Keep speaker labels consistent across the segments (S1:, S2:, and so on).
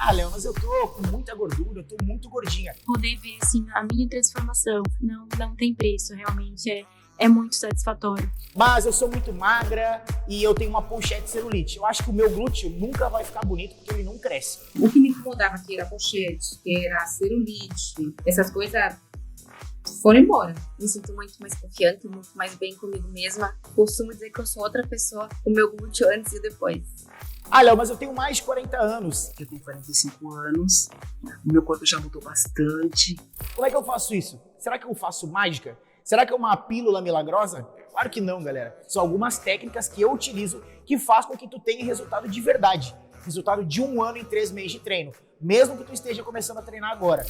S1: Ah, Léo, mas eu tô com muita gordura, eu tô muito gordinha.
S2: Poder ver, assim, a minha transformação não tem preço, realmente é muito satisfatório.
S1: Mas eu sou muito magra e eu tenho uma pochete celulite. Eu acho que o meu glúteo nunca vai ficar bonito porque ele não cresce.
S3: O que me incomodava aqui era a pochete, que era a celulite, essas coisas foram embora.
S4: Me sinto muito mais confiante, muito mais bem comigo mesma. Costumo dizer que eu sou outra pessoa, o meu glúteo antes e depois.
S1: Ah, Léo, mas eu tenho mais de 40 anos.
S5: Eu tenho 45 anos, o meu corpo já mudou bastante.
S1: Como é que eu faço isso? Será que eu faço mágica? Será que é uma pílula milagrosa? Claro que não, galera. São algumas técnicas que eu utilizo que faz com que tu tenha resultado de verdade. Resultado de 1 ano em 3 meses de treino. Mesmo que tu esteja começando a treinar agora.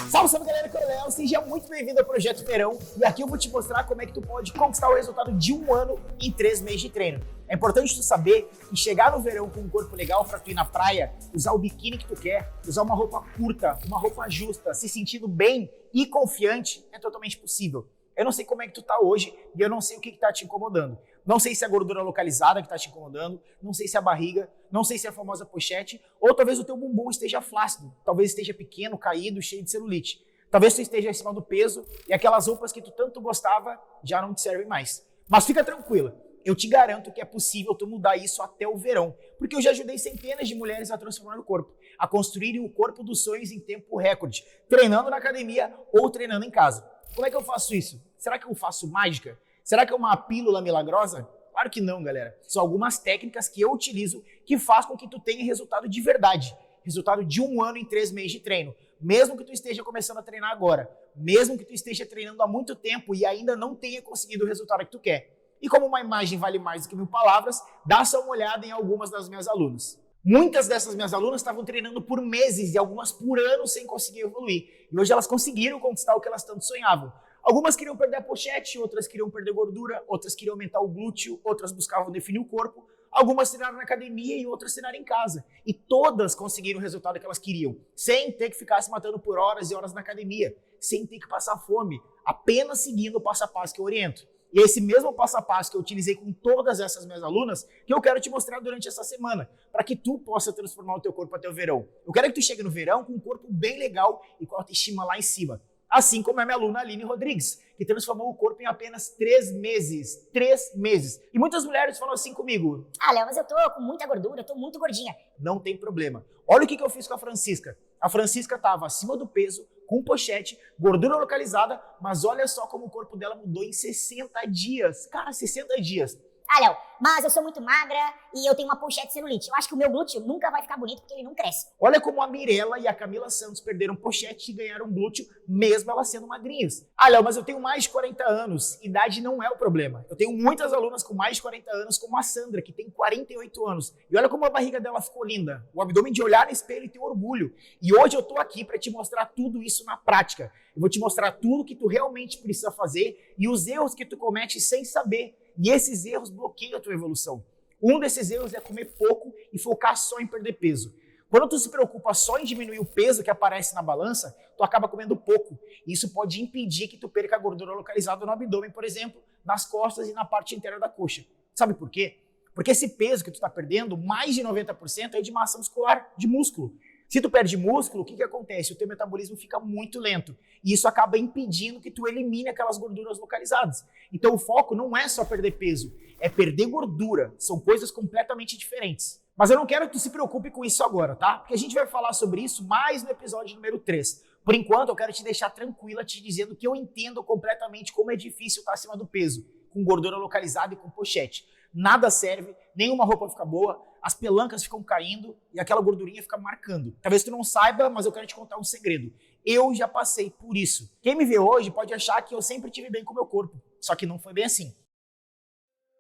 S1: Salve, salve, galera, que é o Léo. Seja muito bem-vindo ao Projeto Verão. E aqui eu vou te mostrar como é que tu pode conquistar o resultado de 1 ano em 3 meses de treino. É importante tu saber que chegar no verão com um corpo legal pra tu ir na praia, usar o biquíni que tu quer, usar uma roupa curta, uma roupa justa, se sentindo bem e confiante, é totalmente possível. Eu não sei como é que tu tá hoje e eu não sei o que tá te incomodando. Não sei se é a gordura localizada que tá te incomodando, não sei se é a barriga, não sei se é a famosa pochete, ou talvez o teu bumbum esteja flácido, talvez esteja pequeno, caído, cheio de celulite. Talvez tu esteja acima do peso e aquelas roupas que tu tanto gostava já não te servem mais. Mas fica tranquila, eu te garanto que é possível tu mudar isso até o verão, porque eu já ajudei centenas de mulheres a transformar o corpo, a construírem o corpo dos sonhos em tempo recorde, treinando na academia ou treinando em casa. Como é que eu faço isso? Será que eu faço mágica? Será que é uma pílula milagrosa? Claro que não, galera. São algumas técnicas que eu utilizo que faz com que tu tenha resultado de verdade. Resultado de 1 ano em 3 meses de treino. Mesmo que tu esteja começando a treinar agora. Mesmo que tu esteja treinando há muito tempo e ainda não tenha conseguido o resultado que tu quer. E como uma imagem vale mais do que 1000 palavras, dá só uma olhada em algumas das minhas alunas. Muitas dessas minhas alunas estavam treinando por meses e algumas por anos sem conseguir evoluir. E hoje elas conseguiram conquistar o que elas tanto sonhavam. Algumas queriam perder a pochete, outras queriam perder gordura, outras queriam aumentar o glúteo, outras buscavam definir o corpo. Algumas treinaram na academia e outras treinaram em casa. E todas conseguiram o resultado que elas queriam, sem ter que ficar se matando por horas e horas na academia, sem ter que passar fome, apenas seguindo o passo a passo que eu oriento. E é esse mesmo passo a passo que eu utilizei com todas essas minhas alunas que eu quero te mostrar durante essa semana, para que tu possa transformar o teu corpo até o verão. Eu quero que tu chegue no verão com um corpo bem legal e com a autoestima lá em cima. Assim como a minha aluna Aline Rodrigues, que transformou o corpo em apenas 3 meses. 3 meses. E muitas mulheres falam assim comigo:
S6: ah, Léo, mas eu tô com muita gordura, eu tô muito gordinha.
S1: Não tem problema. Olha o que eu fiz com a Francisca. A Francisca estava acima do peso, com pochete, gordura localizada, mas olha só como o corpo dela mudou em 60 dias. Cara, 60 dias.
S6: Ah, Léo, mas eu sou muito magra e eu tenho uma pochete celulite. Eu acho que o meu glúteo nunca vai ficar bonito porque ele não cresce.
S1: Olha como a Mirella e a Camila Santos perderam pochete e ganharam glúteo, mesmo elas sendo magrinhas. Ah, Léo, mas eu tenho mais de 40 anos. Idade não é o problema. Eu tenho muitas alunas com mais de 40 anos, como a Sandra, que tem 48 anos. E olha como a barriga dela ficou linda. O abdômen de olhar no espelho e ter orgulho. E hoje eu tô aqui para te mostrar tudo isso na prática. Eu vou te mostrar tudo que tu realmente precisa fazer e os erros que tu comete sem saber. E esses erros bloqueiam a tua evolução. Um desses erros é comer pouco e focar só em perder peso. Quando tu se preocupa só em diminuir o peso que aparece na balança, tu acaba comendo pouco. Isso pode impedir que tu perca a gordura localizada no abdômen, por exemplo, nas costas e na parte inteira da coxa. Sabe por quê? Porque esse peso que tu está perdendo, mais de 90% é de massa muscular, de músculo. Se tu perde músculo, o que acontece? O teu metabolismo fica muito lento. E isso acaba impedindo que tu elimine aquelas gorduras localizadas. Então o foco não é só perder peso, é perder gordura. São coisas completamente diferentes. Mas eu não quero que tu se preocupe com isso agora, tá? Porque a gente vai falar sobre isso mais no episódio número 3. Por enquanto, eu quero te deixar tranquila, te dizendo que eu entendo completamente como é difícil estar acima do peso, com gordura localizada e com pochete. Nada serve, nenhuma roupa fica boa, as pelancas ficam caindo e aquela gordurinha fica marcando. Talvez tu não saiba, mas eu quero te contar um segredo. Eu já passei por isso. Quem me vê hoje pode achar que eu sempre tive bem com o meu corpo, só que não foi bem assim.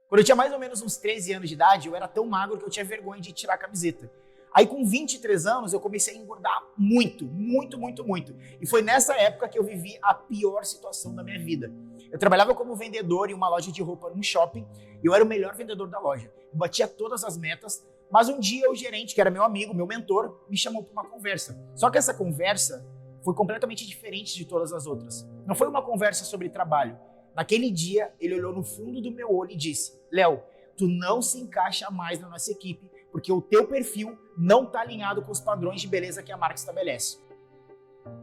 S1: Quando eu tinha mais ou menos uns 13 anos de idade, eu era tão magro que eu tinha vergonha de tirar a camiseta. Aí com 23 anos eu comecei a engordar muito. E foi nessa época que eu vivi a pior situação da minha vida. Eu trabalhava como vendedor em uma loja de roupa num shopping e eu era o melhor vendedor da loja. Eu batia todas as metas, mas um dia o gerente, que era meu amigo, meu mentor, me chamou para uma conversa. Só que essa conversa foi completamente diferente de todas as outras. Não foi uma conversa sobre trabalho. Naquele dia, ele olhou no fundo do meu olho e disse: Léo, tu não se encaixa mais na nossa equipe porque o teu perfil não está alinhado com os padrões de beleza que a marca estabelece.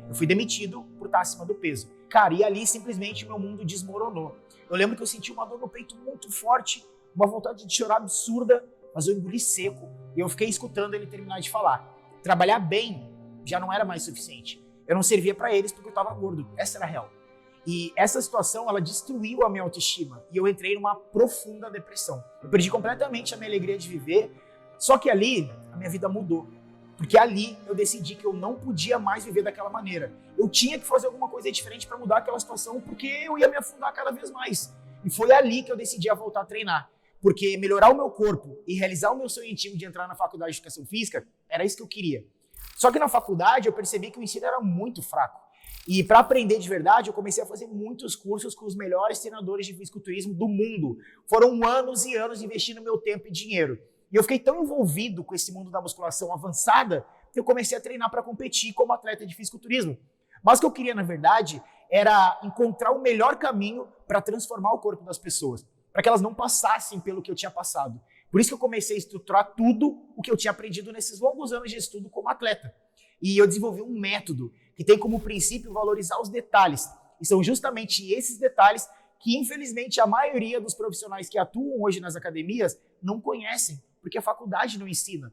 S1: Eu fui demitido por estar acima do peso. Cara, e ali simplesmente meu mundo desmoronou. Eu lembro que eu senti uma dor no peito muito forte, uma vontade de chorar absurda, mas eu engoli seco e eu fiquei escutando ele terminar de falar. Trabalhar bem já não era mais suficiente. Eu não servia para eles porque eu estava gordo. Essa era a real. E essa situação, ela destruiu a minha autoestima e eu entrei numa profunda depressão. Eu perdi completamente a minha alegria de viver, só que ali a minha vida mudou. Porque ali eu decidi que eu não podia mais viver daquela maneira. Eu tinha que fazer alguma coisa diferente para mudar aquela situação, porque eu ia me afundar cada vez mais. E foi ali que eu decidi a voltar a treinar. Porque melhorar o meu corpo e realizar o meu sonho antigo de entrar na faculdade de Educação Física, era isso que eu queria. Só que na faculdade eu percebi que o ensino era muito fraco. E para aprender de verdade, eu comecei a fazer muitos cursos com os melhores treinadores de fisiculturismo do mundo. Foram anos e anos investindo meu tempo e dinheiro. E eu fiquei tão envolvido com esse mundo da musculação avançada que eu comecei a treinar para competir como atleta de fisiculturismo. Mas o que eu queria, na verdade, era encontrar o melhor caminho para transformar o corpo das pessoas, para que elas não passassem pelo que eu tinha passado. Por isso que eu comecei a estruturar tudo o que eu tinha aprendido nesses longos anos de estudo como atleta. E eu desenvolvi um método que tem como princípio valorizar os detalhes. E são justamente esses detalhes que, infelizmente, a maioria dos profissionais que atuam hoje nas academias não conhecem, porque a faculdade não ensina.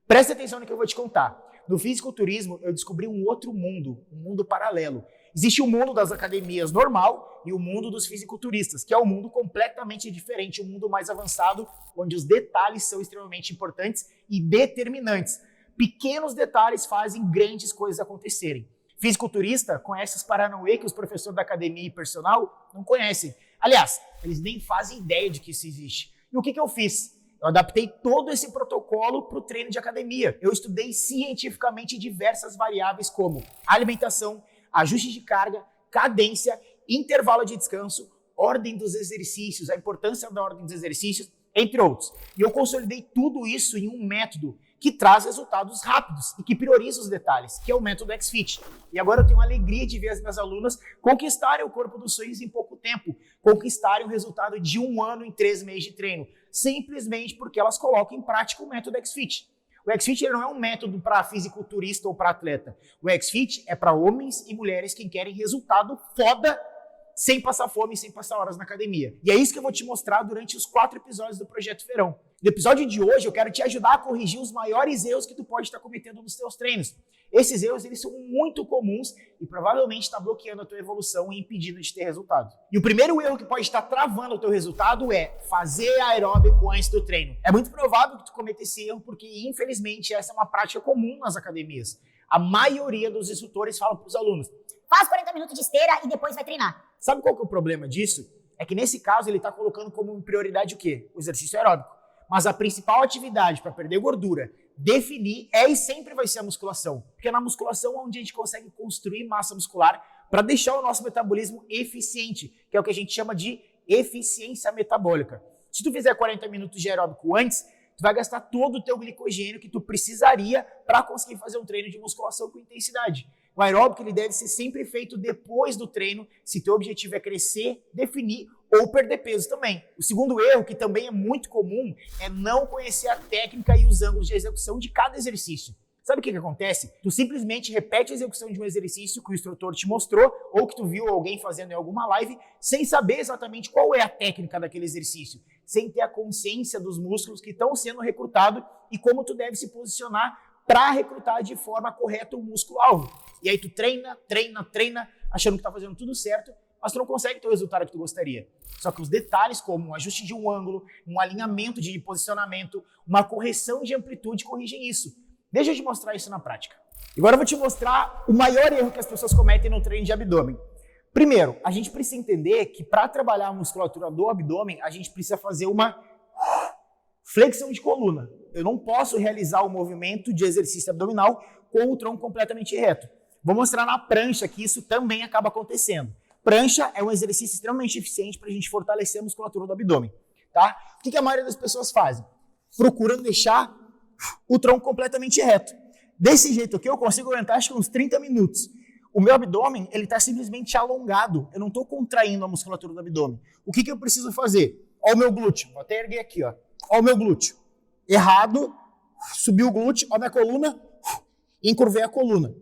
S1: Presta atenção no que eu vou te contar. No fisiculturismo, eu descobri um outro mundo, um mundo paralelo. Existe o mundo das academias normal e o mundo dos fisiculturistas, que é um mundo completamente diferente, um mundo mais avançado, onde os detalhes são extremamente importantes e determinantes. Pequenos detalhes fazem grandes coisas acontecerem. Fisiculturista conhece os paranauê que os professores da academia e personal não conhecem. Aliás, eles nem fazem ideia de que isso existe. E o que eu fiz? Eu adaptei todo esse protocolo para o treino de academia. Eu estudei cientificamente diversas variáveis como alimentação, ajuste de carga, cadência, intervalo de descanso, ordem dos exercícios, a importância da ordem dos exercícios, entre outros. E eu consolidei tudo isso em um método que traz resultados rápidos e que prioriza os detalhes, que é o método XFIT. E agora eu tenho a alegria de ver as minhas alunas conquistarem o corpo dos sonhos em pouco tempo, conquistarem o resultado de 1 ano em 3 meses de treino, simplesmente porque elas colocam em prática o método XFIT. O XFIT não é um método para fisiculturista ou para atleta. O XFIT é para homens e mulheres que querem resultado foda sem passar fome, sem passar horas na academia. E é isso que eu vou te mostrar durante os 4 episódios do Projeto Verão. No episódio de hoje, eu quero te ajudar a corrigir os maiores erros que tu pode estar cometendo nos teus treinos. Esses erros, eles são muito comuns e provavelmente está bloqueando a tua evolução e impedindo de ter resultado. E o primeiro erro que pode estar travando o teu resultado é fazer aeróbico antes do treino. É muito provável que tu cometa esse erro porque, infelizmente, essa é uma prática comum nas academias. A maioria dos instrutores falam para os alunos:
S6: Faz 40 minutos de esteira e depois vai treinar.
S1: Sabe qual que é o problema disso? É que nesse caso ele está colocando como prioridade o quê? O exercício aeróbico. Mas a principal atividade para perder gordura, definir, é e sempre vai ser a musculação. Porque é na musculação onde a gente consegue construir massa muscular para deixar o nosso metabolismo eficiente, que é o que a gente chama de eficiência metabólica. Se tu fizer 40 minutos de aeróbico antes, tu vai gastar todo o teu glicogênio que tu precisaria para conseguir fazer um treino de musculação com intensidade. O aeróbico ele deve ser sempre feito depois do treino, se teu objetivo é crescer, definir ou perder peso também. O segundo erro, que também é muito comum, é não conhecer a técnica e os ângulos de execução de cada exercício. Sabe o que acontece? Tu simplesmente repete a execução de um exercício que o instrutor te mostrou ou que tu viu alguém fazendo em alguma live sem saber exatamente qual é a técnica daquele exercício, sem ter a consciência dos músculos que estão sendo recrutados e como tu deve se posicionar para recrutar de forma correta o músculo-alvo. E aí tu treina, achando que tá fazendo tudo certo, mas tu não consegue ter o resultado que tu gostaria. Só que os detalhes como um ajuste de um ângulo, um alinhamento de posicionamento, uma correção de amplitude corrigem isso. Deixa eu te mostrar isso na prática. Agora eu vou te mostrar o maior erro que as pessoas cometem no treino de abdômen. Primeiro, a gente precisa entender que para trabalhar a musculatura do abdômen, a gente precisa fazer uma flexão de coluna. Eu não posso realizar o movimento de exercício abdominal com o tronco completamente reto. Vou mostrar na prancha que isso também acaba acontecendo. Prancha é um exercício extremamente eficiente para a gente fortalecer a musculatura do abdômen. Tá? O que a maioria das pessoas fazem? Procuram deixar o tronco completamente reto. Desse jeito aqui eu consigo aguentar acho que uns 30 minutos. O meu abdômen ele está simplesmente alongado. Eu não estou contraindo a musculatura do abdômen. O que eu preciso fazer? Olha o meu glúteo. Vou até erguer aqui. Olha o meu glúteo. Errado, subi o glúteo, ó minha coluna, encurvei a coluna.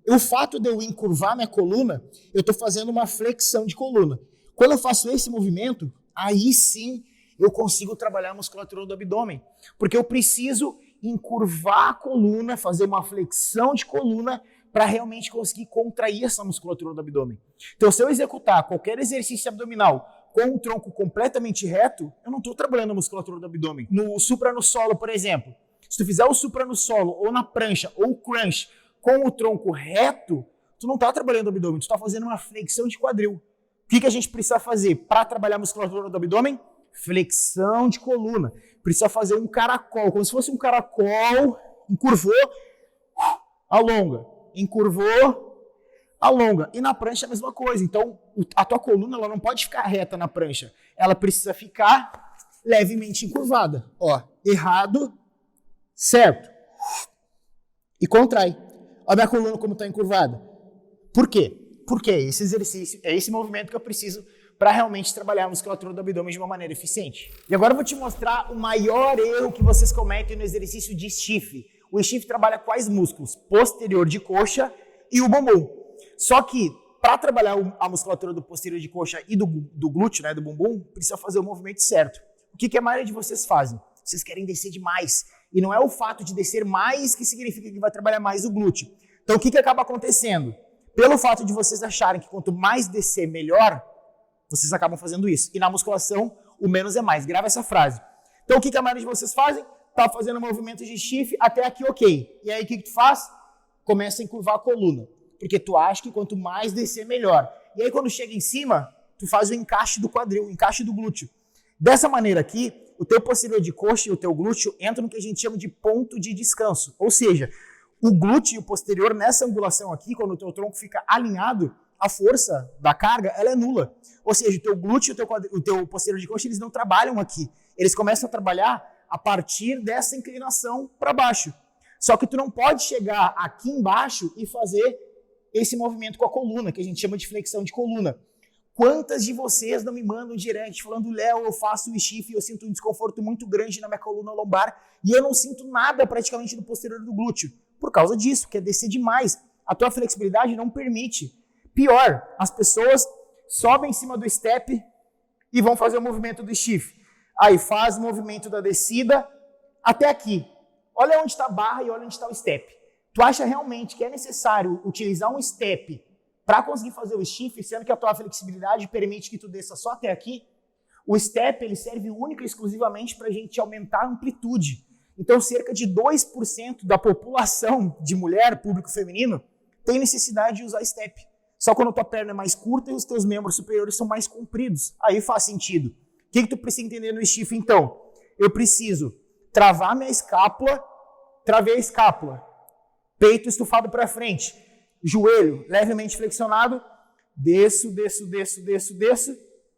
S1: O fato de eu encurvar minha coluna, eu estou fazendo uma flexão de coluna. Quando eu faço esse movimento, aí sim eu consigo trabalhar a musculatura do abdômen, porque eu preciso encurvar a coluna, fazer uma flexão de coluna para realmente conseguir contrair essa musculatura do abdômen. Então, se eu executar qualquer exercício abdominal com o tronco completamente reto, eu não estou trabalhando a musculatura do abdômen. No supra no solo, por exemplo, se tu fizer o supra no solo, ou na prancha, ou crunch, com o tronco reto, tu não está trabalhando o abdômen, tu está fazendo uma flexão de quadril. O que a gente precisa fazer para trabalhar a musculatura do abdômen? Flexão de coluna. Precisa fazer um caracol, como se fosse um caracol, encurvou, alonga, encurvou, alonga. E na prancha é a mesma coisa. Então, a tua coluna ela não pode ficar reta na prancha. Ela precisa ficar levemente encurvada. Ó, errado, certo. E contrai. Olha a minha coluna como está encurvada. Por quê? Porque esse exercício, é esse movimento que eu preciso para realmente trabalhar a musculatura do abdômen de uma maneira eficiente. E agora eu vou te mostrar o maior erro que vocês cometem no exercício de stiff. O stiff trabalha quais músculos? Posterior de coxa e o bumbum. Só que para trabalhar a musculatura do posterior de coxa e do glúteo, né, do bumbum, precisa fazer o movimento certo. O que a maioria de vocês fazem? Vocês querem descer demais. E não é o fato de descer mais que significa que vai trabalhar mais o glúteo. Então o que acaba acontecendo? Pelo fato de vocês acharem que quanto mais descer, melhor, vocês acabam fazendo isso. E na musculação, o menos é mais. Grava essa frase. Então, o que a maioria de vocês fazem? Tá fazendo um movimento de stiff até aqui, ok. E aí, o que tu faz? Começa a encurvar a coluna. Porque tu acha que quanto mais descer, melhor. E aí, quando chega em cima, tu faz o encaixe do quadril, o encaixe do glúteo. Dessa maneira aqui, o teu posterior de coxa e o teu glúteo entram no que a gente chama de ponto de descanso. Ou seja, o glúteo e o posterior, nessa angulação aqui, quando o teu tronco fica alinhado, a força da carga, ela é nula. Ou seja, o teu glúteo e o teu posterior de coxa, eles não trabalham aqui. Eles começam a trabalhar a partir dessa inclinação para baixo. Só que tu não pode chegar aqui embaixo e fazer esse movimento com a coluna, que a gente chama de flexão de coluna. Quantas de vocês não me mandam direct falando, Léo, eu faço o stiff e eu sinto um desconforto muito grande na minha coluna lombar e eu não sinto nada praticamente no posterior do glúteo? Por causa disso, que é descer demais. A tua flexibilidade não permite. Pior, as pessoas sobem em cima do step e vão fazer o movimento do stiff. Aí faz o movimento da descida até aqui. Olha onde está a barra e olha onde está o step. Tu acha realmente que é necessário utilizar um step para conseguir fazer o stiff, sendo que a tua flexibilidade permite que tu desça só até aqui? O step ele serve única e exclusivamente para a gente aumentar a amplitude. Então, cerca de 2% da população de mulher, público feminino, tem necessidade de usar step. Só quando a tua perna é mais curta e os teus membros superiores são mais compridos. Aí faz sentido. O que tu precisa entender no stiff, então? Eu preciso travar minha escápula, travei a escápula, peito estufado para frente, joelho levemente flexionado, desço,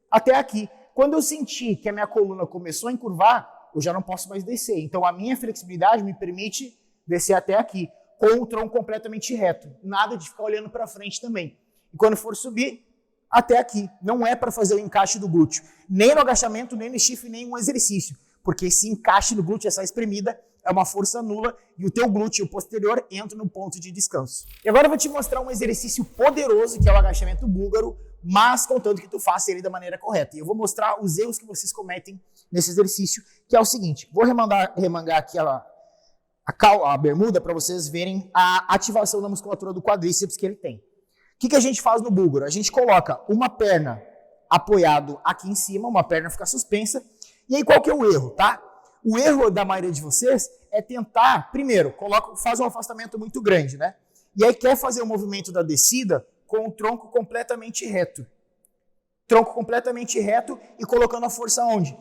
S1: até aqui. Quando eu sentir que a minha coluna começou a encurvar, eu já não posso mais descer. Então a minha flexibilidade me permite descer até aqui, com o tronco completamente reto. Nada de ficar olhando para frente também. E quando for subir, até aqui. Não é para fazer o encaixe do glúteo. Nem no agachamento, nem no stiff, nem um exercício. Porque esse encaixe do glúteo, essa espremida, é uma força nula e o teu glúteo posterior entra no ponto de descanso. E agora eu vou te mostrar um exercício poderoso, que é o agachamento búlgaro, mas contanto que tu faça ele da maneira correta. E eu vou mostrar os erros que vocês cometem nesse exercício, que é o seguinte. Vou remangar aqui a bermuda para vocês verem a ativação da musculatura do quadríceps que ele tem. O que a gente faz no búlgaro? A gente coloca uma perna apoiado aqui em cima, uma perna fica suspensa. E aí qual que é o erro, tá? O erro da maioria de vocês é tentar, primeiro, faz um afastamento muito grande, né? E aí quer fazer o movimento da descida com o tronco completamente reto. Tronco completamente reto e colocando a força onde?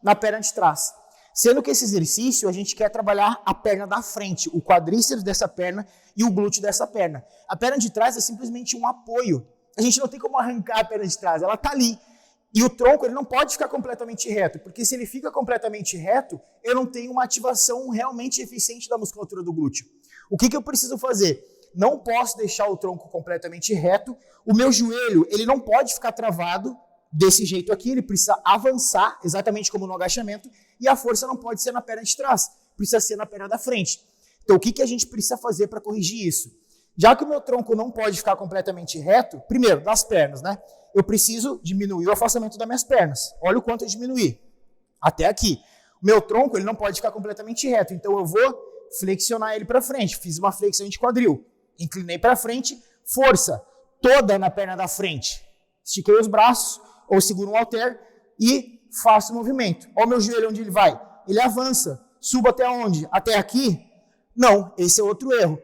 S1: Na perna de trás. Sendo que esse exercício a gente quer trabalhar a perna da frente, o quadríceps dessa perna e o glúteo dessa perna. A perna de trás é simplesmente um apoio. A gente não tem como arrancar a perna de trás, ela está ali. E o tronco ele não pode ficar completamente reto, porque se ele fica completamente reto, eu não tenho uma ativação realmente eficiente da musculatura do glúteo. O que eu preciso fazer? Não posso deixar o tronco completamente reto, o meu joelho ele não pode ficar travado desse jeito aqui, ele precisa avançar, exatamente como no agachamento, e a força não pode ser na perna de trás. precisa ser na perna da frente. Então, o que a gente precisa fazer para corrigir isso? Já que o meu tronco não pode ficar completamente reto, primeiro, das pernas, né? Eu preciso diminuir o afastamento das minhas pernas. Olha o quanto eu diminuí. Até aqui. O meu tronco, ele não pode ficar completamente reto, então eu vou flexionar ele para frente. Fiz uma flexão de quadril. Inclinei para frente, força toda na perna da frente. Estiquei os braços, ou seguro um halter e faço o movimento. Olha o meu joelho onde ele vai. Ele avança. Subo até onde? Até aqui? Não, esse é outro erro.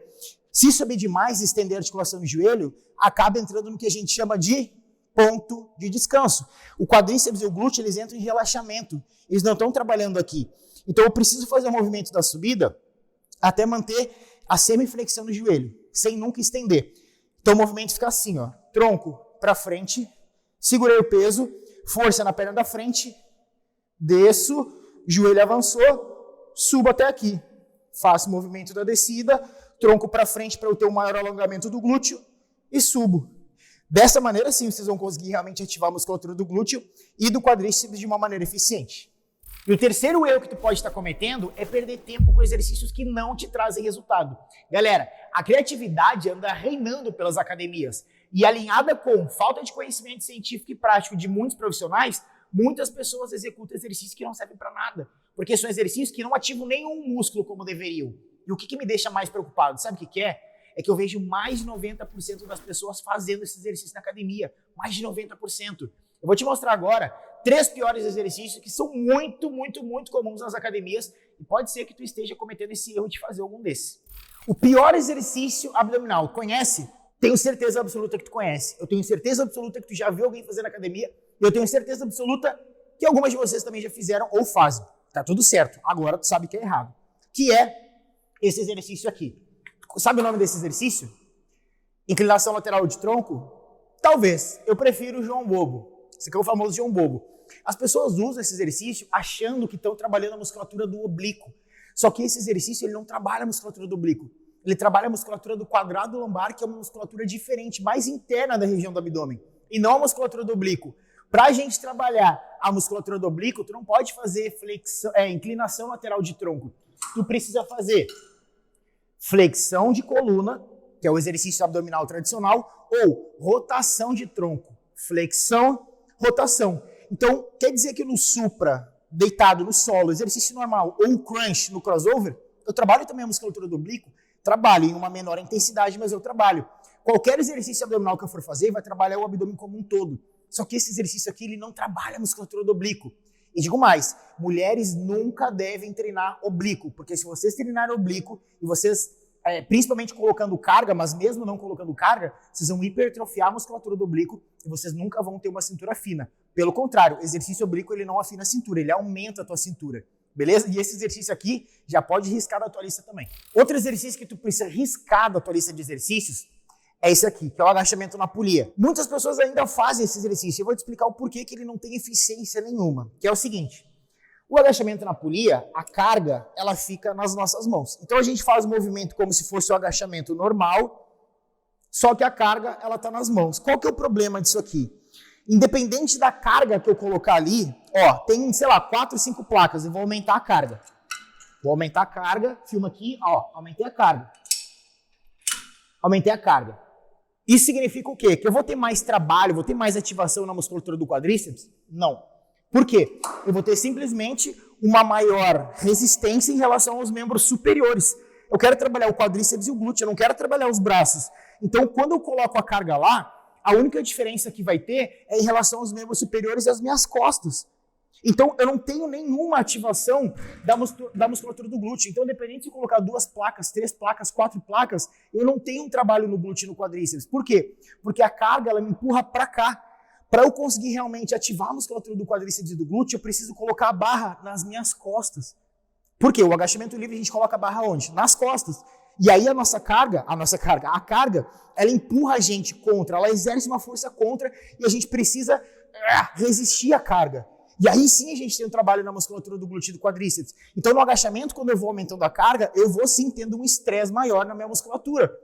S1: Se subir demais e estender a articulação do joelho, acaba entrando no que a gente chama de ponto de descanso. O quadríceps e o glúteo, eles entram em relaxamento. Eles não estão trabalhando aqui. Então eu preciso fazer o movimento da subida até manter a semiflexão do joelho, sem nunca estender. Então o movimento fica assim, ó, tronco para frente, segurei o peso, força na perna da frente, desço, joelho avançou, subo até aqui. Faço o movimento da descida, tronco para frente para eu ter um maior alongamento do glúteo e subo. Dessa maneira, sim, vocês vão conseguir realmente ativar a musculatura do glúteo e do quadríceps de uma maneira eficiente. E o terceiro erro que tu pode estar cometendo é perder tempo com exercícios que não te trazem resultado. Galera, a criatividade anda reinando pelas academias e alinhada com falta de conhecimento científico e prático de muitos profissionais, muitas pessoas executam exercícios que não servem para nada, porque são exercícios que não ativam nenhum músculo como deveriam. E o que me deixa mais preocupado, sabe o que é? É que eu vejo mais de 90% das pessoas fazendo esse exercício na academia. Mais de 90%. Eu vou te mostrar agora 3 piores exercícios que são muito, muito, muito comuns nas academias e pode ser que tu esteja cometendo esse erro de fazer algum desses. O pior exercício abdominal, conhece? Tenho certeza absoluta que tu conhece. Eu tenho certeza absoluta que tu já viu alguém fazer na academia e eu tenho certeza absoluta que algumas de vocês também já fizeram ou fazem. Tá tudo certo. Agora tu sabe que é errado. Que é esse exercício aqui. Sabe o nome desse exercício? Inclinação lateral de tronco? Talvez. Eu prefiro o João Bobo. Esse aqui é o famoso João Bobo. As pessoas usam esse exercício achando que estão trabalhando a musculatura do oblíquo. Só que esse exercício ele não trabalha a musculatura do oblíquo. Ele trabalha a musculatura do quadrado lombar, que é uma musculatura diferente, mais interna da região do abdômen. E não a musculatura do oblíquo. Para a gente trabalhar a musculatura do oblíquo, tu não pode fazer inclinação lateral de tronco. Tu precisa fazer flexão de coluna, que é o exercício abdominal tradicional, ou rotação de tronco. Flexão, rotação. Então, quer dizer que no supra, deitado no solo, exercício normal, ou crunch no crossover, eu trabalho também a musculatura do oblíquo, trabalho em uma menor intensidade, mas eu trabalho. Qualquer exercício abdominal que eu for fazer vai trabalhar o abdômen como um todo. Só que esse exercício aqui, ele não trabalha a musculatura do oblíquo. E digo mais, mulheres nunca devem treinar oblíquo, porque se vocês treinarem oblíquo e vocês, principalmente colocando carga, mas mesmo não colocando carga, vocês vão hipertrofiar a musculatura do oblíquo e vocês nunca vão ter uma cintura fina. Pelo contrário, o exercício oblíquo ele não afina a cintura, ele aumenta a tua cintura. Beleza? E esse exercício aqui já pode riscar da tua lista também. Outro exercício que tu precisa riscar da tua lista de exercícios é esse aqui, que é o agachamento na polia. Muitas pessoas ainda fazem esse exercício. Eu vou te explicar o porquê que ele não tem eficiência nenhuma. Que é o seguinte, o agachamento na polia, a carga, ela fica nas nossas mãos. Então a gente faz o movimento como se fosse o agachamento normal, só que a carga, ela tá nas mãos. Qual que é o problema disso aqui? Independente da carga que eu colocar ali, ó, tem, sei lá, 4, 5 placas, eu vou aumentar a carga. Vou aumentar a carga, filma aqui, ó, aumentei a carga. Aumentei a carga. Isso significa o quê? Que eu vou ter mais trabalho, vou ter mais ativação na musculatura do quadríceps? Não. Por quê? Eu vou ter simplesmente uma maior resistência em relação aos membros superiores. Eu quero trabalhar o quadríceps e o glúteo, eu não quero trabalhar os braços. Então, quando eu coloco a carga lá, a única diferença que vai ter é em relação aos membros superiores e às minhas costas. Então, eu não tenho nenhuma ativação da musculatura do glúteo. Então, independente de eu colocar 2 placas, 3 placas, 4 placas, eu não tenho um trabalho no glúteo e no quadríceps. Por quê? Porque a carga, ela me empurra para cá. Para eu conseguir realmente ativar a musculatura do quadríceps e do glúteo, eu preciso colocar a barra nas minhas costas. Por quê? O agachamento livre, a gente coloca a barra onde? Nas costas. E aí a carga, ela empurra a gente contra, ela exerce uma força contra e a gente precisa resistir à carga. E aí sim a gente tem um trabalho na musculatura do glúteo e do quadríceps. Então no agachamento, quando eu vou aumentando a carga, eu vou sim tendo um estresse maior na minha musculatura.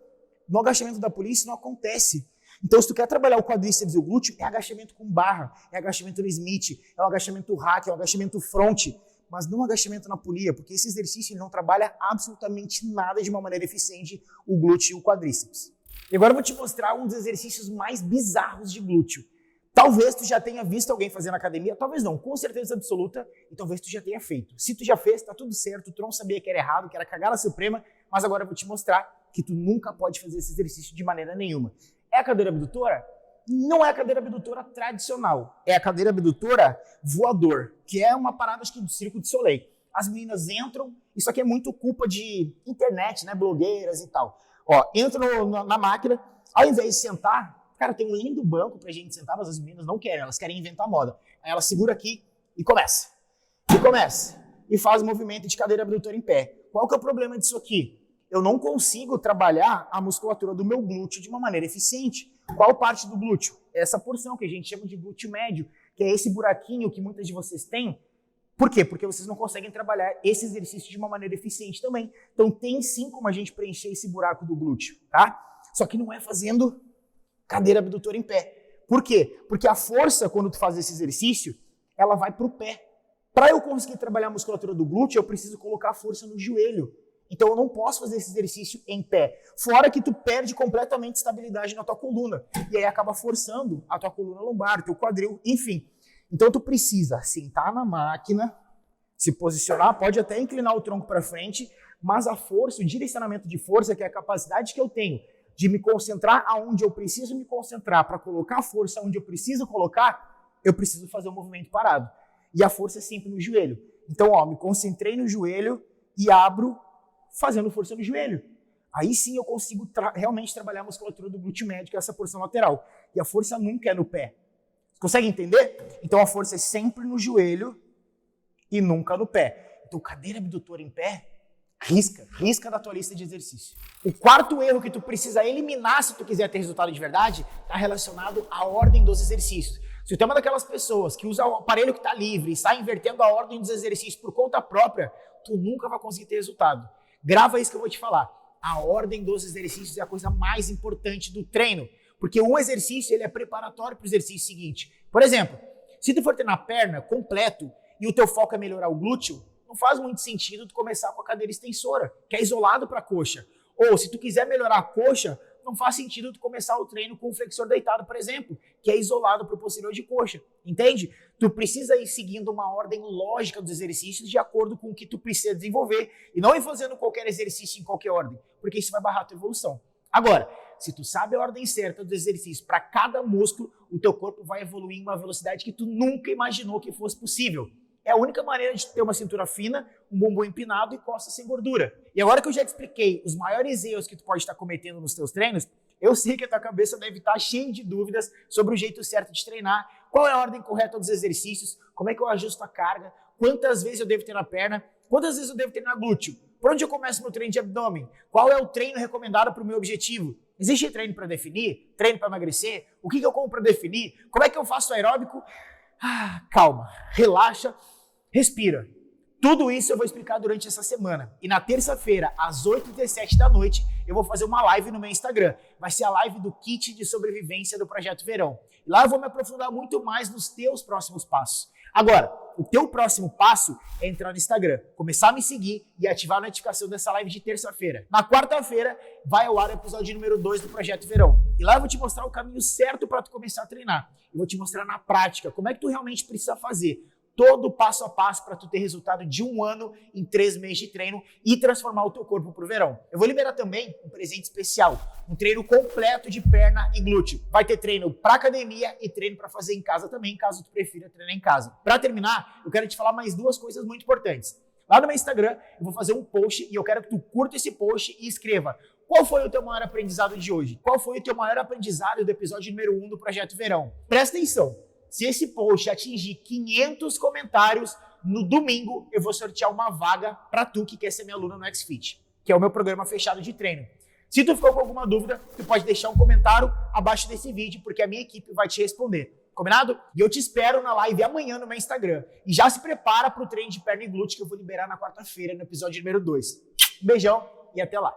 S1: No agachamento da polia isso não acontece. Então se tu quer trabalhar o quadríceps e o glúteo, é agachamento com barra, é agachamento no Smith, é o agachamento hack, é o agachamento front. mas não agachamento na polia, porque esse exercício ele não trabalha absolutamente nada de uma maneira eficiente o glúteo e o quadríceps. E agora eu vou te mostrar um dos exercícios mais bizarros de glúteo. Talvez tu já tenha visto alguém fazer na academia, talvez não, com certeza absoluta, e talvez tu já tenha feito. Se tu já fez, tá tudo certo, tu não sabia que era errado, que era cagada suprema, mas agora eu vou te mostrar que tu nunca pode fazer esse exercício de maneira nenhuma. É a cadeira abdutora? Não é a cadeira abdutora tradicional, é a cadeira abdutora voador, que é uma parada, acho que do Circo de Soleil. As meninas entram, isso aqui é muito culpa de internet, né, blogueiras e tal. Ó, entram na máquina, ao invés de sentar, cara, tem um lindo banco pra gente sentar, mas as meninas não querem, elas querem inventar moda. Aí ela segura aqui e começa. E faz o movimento de cadeira abdutora em pé. Qual que é o problema disso aqui? Eu não consigo trabalhar a musculatura do meu glúteo de uma maneira eficiente. Qual parte do glúteo? Essa porção que a gente chama de glúteo médio, que é esse buraquinho que muitas de vocês têm. Por quê? Porque vocês não conseguem trabalhar esse exercício de uma maneira eficiente também. Então tem sim como a gente preencher esse buraco do glúteo, tá? Só que não é fazendo cadeira abdutora em pé. Por quê? Porque a força, quando tu faz esse exercício, ela vai pro pé. Para eu conseguir trabalhar a musculatura do glúteo, eu preciso colocar a força no joelho. Então eu não posso fazer esse exercício em pé. Fora que tu perde completamente estabilidade na tua coluna. E aí acaba forçando a tua coluna lombar, o teu quadril, enfim. Então tu precisa sentar na máquina, se posicionar, pode até inclinar o tronco para frente, mas a força, o direcionamento de força, que é a capacidade que eu tenho de me concentrar aonde eu preciso me concentrar para colocar a força onde eu preciso colocar, eu preciso fazer um movimento parado. E a força é sempre no joelho. Então, ó, me concentrei no joelho e abro fazendo força no joelho. Aí sim eu consigo realmente trabalhar a musculatura do glúteo médio, que é essa porção lateral. E a força nunca é no pé. Você consegue entender? Então a força é sempre no joelho e nunca no pé. Então cadeira abdutora em pé, risca da tua lista de exercício. O quarto erro que tu precisa eliminar se tu quiser ter resultado de verdade está relacionado à ordem dos exercícios. Se tu é uma daquelas pessoas que usa o aparelho que está livre e sai invertendo a ordem dos exercícios por conta própria, tu nunca vai conseguir ter resultado. Grava isso que eu vou te falar. A ordem dos exercícios é a coisa mais importante do treino, porque um exercício ele é preparatório para o exercício seguinte. Por exemplo, se tu for treinar perna completo e o teu foco é melhorar o glúteo, não faz muito sentido tu começar com a cadeira extensora, que é isolado para a coxa. Ou se tu quiser melhorar a coxa, não faz sentido tu começar o treino com o flexor deitado, por exemplo, que é isolado para o posterior de coxa. Entende? Tu precisa ir seguindo uma ordem lógica dos exercícios de acordo com o que tu precisa desenvolver e não ir fazendo qualquer exercício em qualquer ordem, porque isso vai barrar a tua evolução. Agora, se tu sabe a ordem certa dos exercícios para cada músculo, o teu corpo vai evoluir em uma velocidade que tu nunca imaginou que fosse possível. É a única maneira de ter uma cintura fina, um bumbum empinado e costas sem gordura. E agora que eu já te expliquei os maiores erros que tu pode estar cometendo nos teus treinos, eu sei que a tua cabeça deve estar cheia de dúvidas sobre o jeito certo de treinar, qual é a ordem correta dos exercícios, como é que eu ajusto a carga, quantas vezes eu devo ter na perna, quantas vezes eu devo ter na glúteo, por onde eu começo meu treino de abdômen, qual é o treino recomendado para o meu objetivo. Existe treino para definir? Treino para emagrecer? O que eu como para definir? Como é que eu faço aeróbico? Calma, relaxa, respira. Tudo isso eu vou explicar durante essa semana. E na terça-feira, às 8h17 da noite, eu vou fazer uma live no meu Instagram. Vai ser a live do kit de sobrevivência do Projeto Verão. E lá eu vou me aprofundar muito mais nos teus próximos passos. Agora, o teu próximo passo é entrar no Instagram, começar a me seguir e ativar a notificação dessa live de terça-feira. Na quarta-feira, vai ao ar o episódio número 2 do Projeto Verão. E lá eu vou te mostrar o caminho certo para tu começar a treinar. Eu vou te mostrar na prática como é que tu realmente precisa fazer. Todo passo a passo para tu ter resultado de 1 ano em 3 meses de treino e transformar o teu corpo pro verão. Eu vou liberar também um presente especial, um treino completo de perna e glúteo. Vai ter treino para academia e treino para fazer em casa também, caso tu prefira treinar em casa. Para terminar, eu quero te falar mais 2 coisas muito importantes. Lá no meu Instagram, eu vou fazer um post e eu quero que tu curta esse post e escreva: qual foi o teu maior aprendizado de hoje? Qual foi o teu maior aprendizado do episódio número 1 do Projeto Verão? Presta atenção. Se esse post atingir 500 comentários, no domingo eu vou sortear uma vaga para tu que quer ser minha aluna no XFIT, que é o meu programa fechado de treino. Se tu ficou com alguma dúvida, tu pode deixar um comentário abaixo desse vídeo, porque a minha equipe vai te responder. Combinado? E eu te espero na live amanhã no meu Instagram. E já se prepara para o treino de perna e glúteo que eu vou liberar na quarta-feira, no episódio número 2. Um beijão e até lá.